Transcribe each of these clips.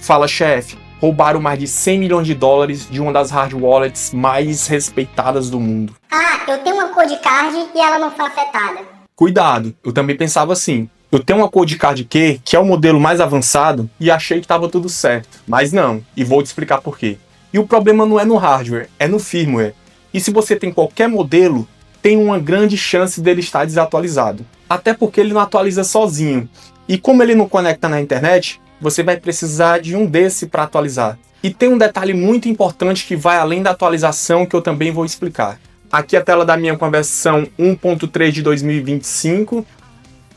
Fala, chefe. Roubaram mais de 100 milhões de dólares de uma das hard wallets mais respeitadas do mundo. Ah, eu tenho uma code card e ela não foi afetada. Cuidado, eu também pensava assim. Eu tenho uma code card Q, que é o modelo mais avançado, e achei que estava tudo certo. Mas não, e vou te explicar por quê. E o problema não é no hardware, é no firmware. E se você tem qualquer modelo, tem uma grande chance dele estar desatualizado. Até porque ele não atualiza sozinho. E como ele não conecta na internet, você vai precisar de um desse para atualizar. E tem um detalhe muito importante que vai além da atualização que eu também vou explicar. Aqui a tela da minha com a versão 1.3 de 2025,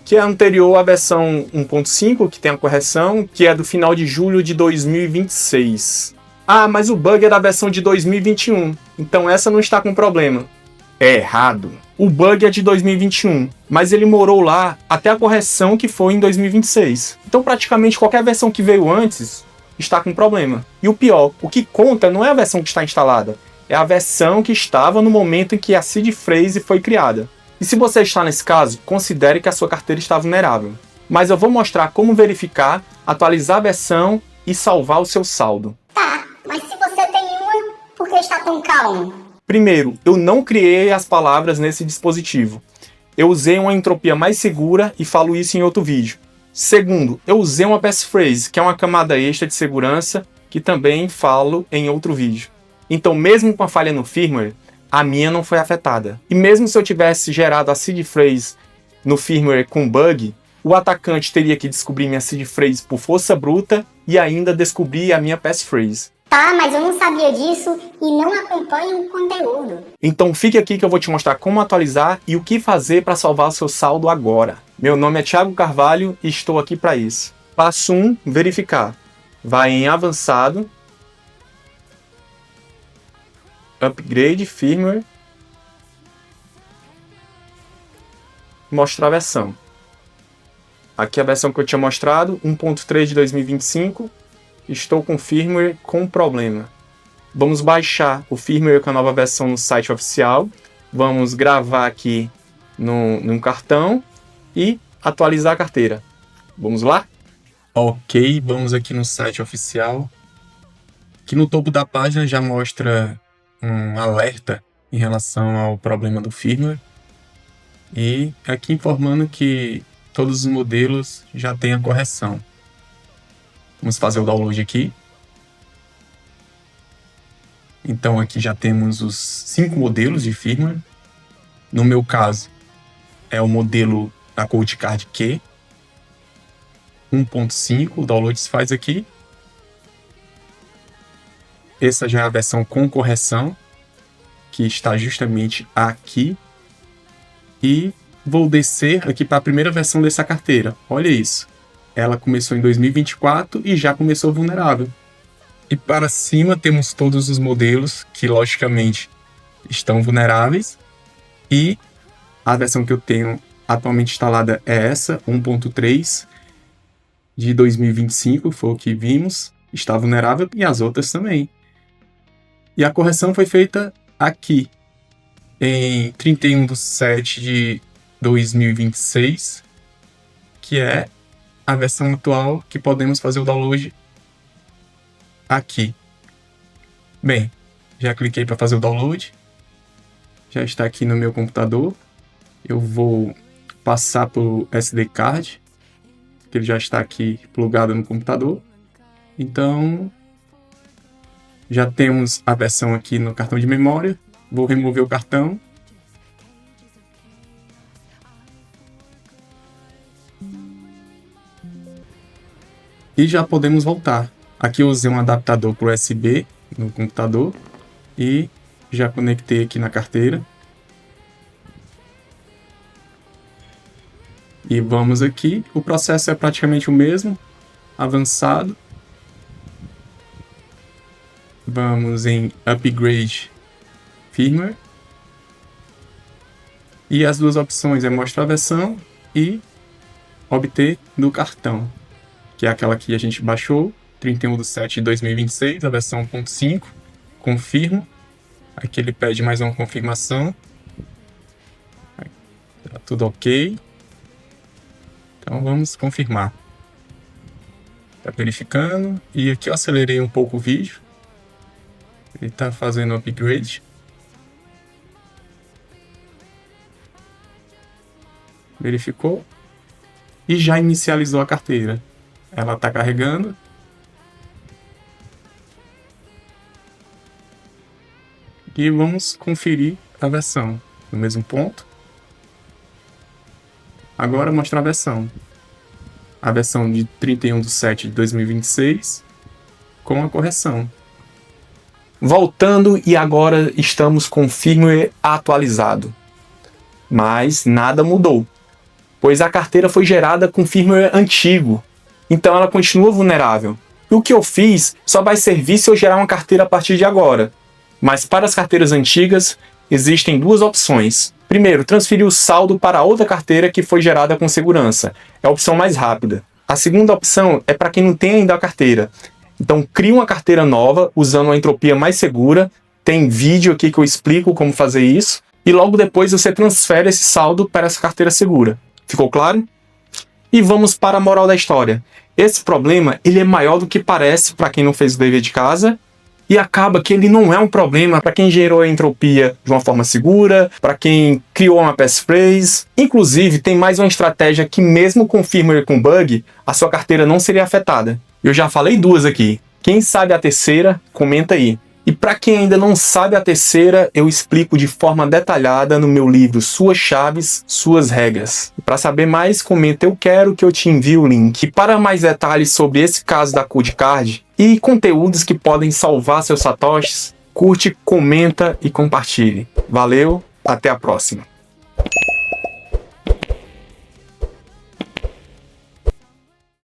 que é anterior à versão 1.5, que tem a correção, que é do final de julho de 2026. Ah, mas o bug é da versão de 2021, então essa não está com problema. É errado. O bug é de 2021, mas ele morou lá até a correção que foi em 2026. Então praticamente qualquer versão que veio antes está com problema. E o pior, o que conta não é a versão que está instalada, é a versão que estava no momento em que a seed phrase foi criada. E se você está nesse caso, considere que a sua carteira está vulnerável. Mas eu vou mostrar como verificar, atualizar a versão e salvar o seu saldo. Tá, mas se você tem uma, por que está tão calmo? Primeiro, eu não criei as palavras nesse dispositivo. Eu usei uma entropia mais segura e falo isso em outro vídeo. Segundo, eu usei uma passphrase, que é uma camada extra de segurança, que também falo em outro vídeo. Então, mesmo com a falha no firmware, a minha não foi afetada. E mesmo se eu tivesse gerado a seed phrase no firmware com bug, o atacante teria que descobrir minha seed phrase por força bruta e ainda descobrir a minha passphrase. Tá, mas eu não sabia disso e não acompanho o conteúdo. Então fique aqui que eu vou te mostrar como atualizar e o que fazer para salvar o seu saldo agora. Meu nome é Thiago Carvalho e estou aqui para isso. Passo 1, verificar. Vai em avançado, upgrade firmware, mostrar a versão. Aqui a versão que eu tinha mostrado, 1.3 de 2025. Estou com firmware com problema. Vamos baixar o firmware com a nova versão no site oficial. Vamos gravar aqui num cartão e atualizar a carteira. Vamos lá? Ok, vamos aqui no site oficial. Aqui no topo da página já mostra um alerta em relação ao problema do firmware. E aqui informando que todos os modelos já têm a correção. Vamos fazer o download aqui. Então aqui já temos os 5 modelos de firmware. No meu caso, é o modelo da Code Card Q 1.5, o download se faz aqui. Essa já é a versão com correção, que está justamente aqui. E vou descer aqui para a primeira versão dessa carteira. Olha isso. Ela começou em 2024 e já começou vulnerável. E para cima temos todos os modelos que, logicamente, estão vulneráveis. E a versão que eu tenho atualmente instalada é essa, 1.3 de 2025, foi o que vimos. Está vulnerável e as outras também. E a correção foi feita aqui, em 31/7 de 2026, que é a versão atual que podemos fazer o download aqui. Bem, já cliquei para fazer o download. Já está aqui no meu computador. Eu vou passar para o SD card, que ele já está aqui plugado no computador. Então, já temos a versão aqui no cartão de memória. Vou remover o cartão. E já podemos voltar. Aqui eu usei um adaptador para USB no computador e já conectei aqui na carteira. E vamos aqui. O processo é praticamente o mesmo, avançado. Vamos em Upgrade Firmware. E as duas opções é mostrar a versão e obter do cartão, que é aquela que a gente baixou, 31/7 de 2026, a versão 1.5, confirmo. Aqui ele pede mais uma confirmação. Tá tudo ok. Então vamos confirmar. Tá verificando. E aqui eu acelerei um pouco o vídeo. Ele tá fazendo upgrade. Verificou. E já inicializou a carteira. Ela tá carregando. E vamos conferir a versão. No mesmo ponto. Agora mostrar a versão. A versão de 31/7/2026 com a correção. Voltando, e agora estamos com o firmware atualizado. Mas nada mudou, pois a carteira foi gerada com firmware antigo, então ela continua vulnerável. E o que eu fiz só vai servir se eu gerar uma carteira a partir de agora. Mas para as carteiras antigas, existem duas opções. Primeiro, transferir o saldo para outra carteira que foi gerada com segurança. É a opção mais rápida. A segunda opção é para quem não tem ainda a carteira. Então, crie uma carteira nova usando uma entropia mais segura. Tem vídeo aqui que eu explico como fazer isso. E logo depois você transfere esse saldo para essa carteira segura. Ficou claro? E vamos para a moral da história. Esse problema ele é maior do que parece para quem não fez o dever de casa. E acaba que ele não é um problema para quem gerou a entropia de uma forma segura, para quem criou uma passphrase. Inclusive, tem mais uma estratégia que mesmo com firmware com bug, a sua carteira não seria afetada. Eu já falei duas aqui. Quem sabe a terceira, comenta aí. E para quem ainda não sabe a terceira, eu explico de forma detalhada no meu livro Suas Chaves, Suas Regras. Para saber mais, comenta eu quero que eu te envie o link. E para mais detalhes sobre esse caso da CodeCard e conteúdos que podem salvar seus satoshis, curte, comenta e compartilhe. Valeu, até a próxima.